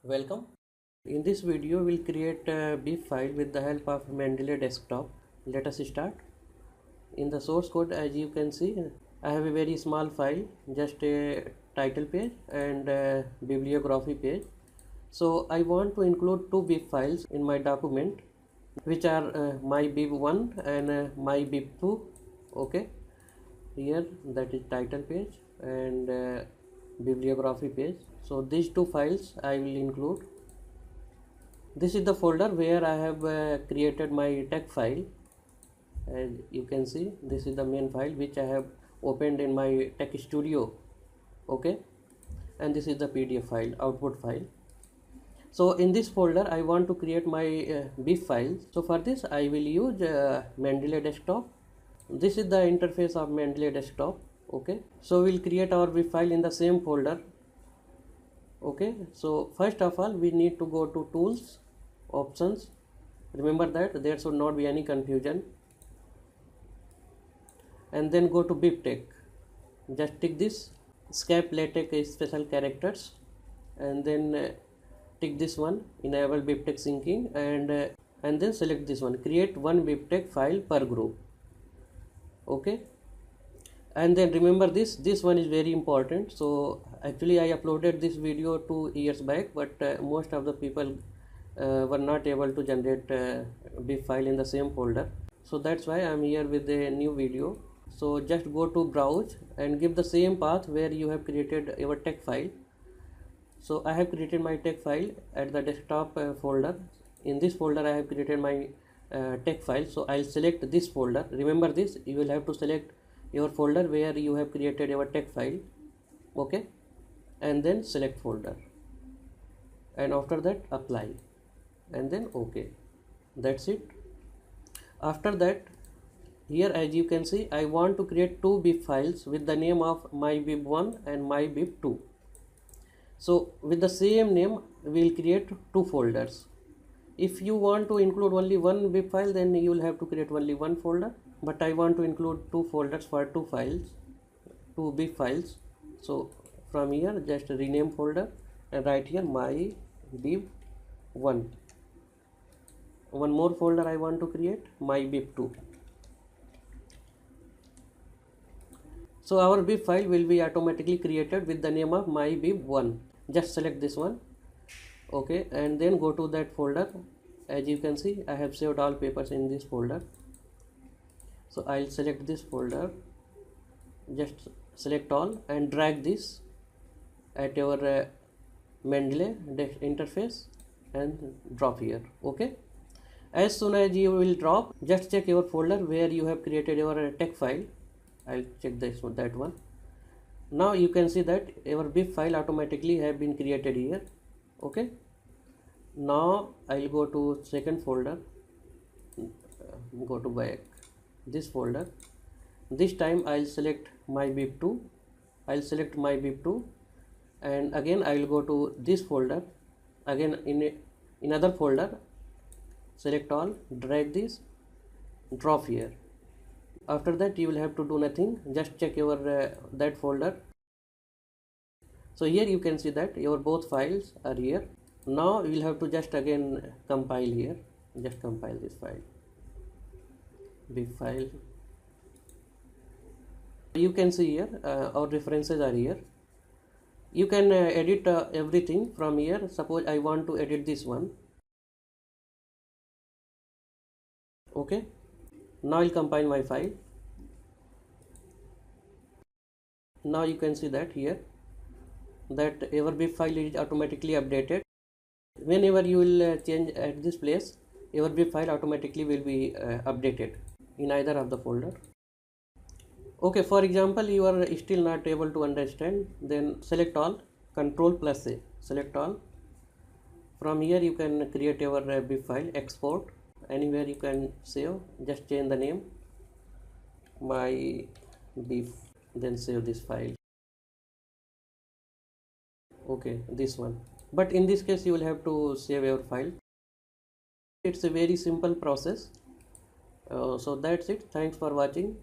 Welcome. In this video we'll create a BIP file with the help of Mendeley desktop. Let us start. In the source code, as you can see, I have a very small file, just a title page and a bibliography page. So I want to include two BIP files in my document, which are my BIP1 and my BIP2. Okay, here that is title page and bibliography page. So these two files I will include. This is the folder where I have created my text file. As you can see, this is the main file which I have opened in my Text Studio. Okay, and this is the PDF file, output file. So in this folder I want to create my BIP files. So for this I will use Mendeley desktop. This is the interface of Mendeley desktop. Okay, so we'll create our BIP file in the same folder. Okay, so first of all we need to go to tools, options. Remember that there should not be any confusion, and then go to BibTeX. Just tick this escape latex special characters, and then tick this one, enable BibTeX syncing, and then select this one, create one BibTeX file per group. Okay, and then remember this one is very important. So actually I uploaded this video 2 years back, but most of the people were not able to generate BIP file in the same folder. So that's why I'm here with a new video. So just go to browse and give the same path where you have created your text file. So I have created my text file at the desktop folder. In this folder I have created my text file. So I'll select this folder. Remember this, you will have to select your folder where you have created your text file. Okay, and then select folder, and after that apply, and then okay. That's it. After that, here as you can see, I want to create two BIP files with the name of my BIP1 and my BIP2. So with the same name we'll create two folders. If you want to include only one BIP file, then you will have to create only one folder, but I want to include two folders for two files, two BIP files. So from here just rename folder and write here my BIP1. One more folder I want to create, my BIP2. So our BIP file will be automatically created with the name of my BIP1. Just select this one. Okay, and then go to that folder. As you can see, I have saved all papers in this folder. So I'll select this folder, just select all and drag this at your Mendeley interface and drop here. Okay, as soon as you will drop, just check your folder where you have created your text file. I'll check this one, that one. Now you can see that your BIP file automatically have been created here. Okay, now I'll go to second folder, go to back this folder. This time I'll select my BIP2. I'll select my BIP2, and again I will go to this folder, again in another folder, select all, drag this, drop here. After that you will have to do nothing, just check your that folder. So here you can see that your both files are here. Now you will have to just again compile here, just compile this file, BIP file. You can see here our references are here. You can edit everything from here. Suppose I want to edit this one. Okay, now I'll compile my file. Now you can see that here that your BIP file is automatically updated. Whenever you will change at this place, your BIP file automatically will be updated in either of the folder. Okay, for example, you are still not able to understand, then select all, Ctrl+A, select all. From here you can create your BIP file, export, anywhere you can save, just change the name, my BIP, then save this file. Okay, this one, but in this case you will have to save your file. It's a very simple process. So that's it. Thanks for watching.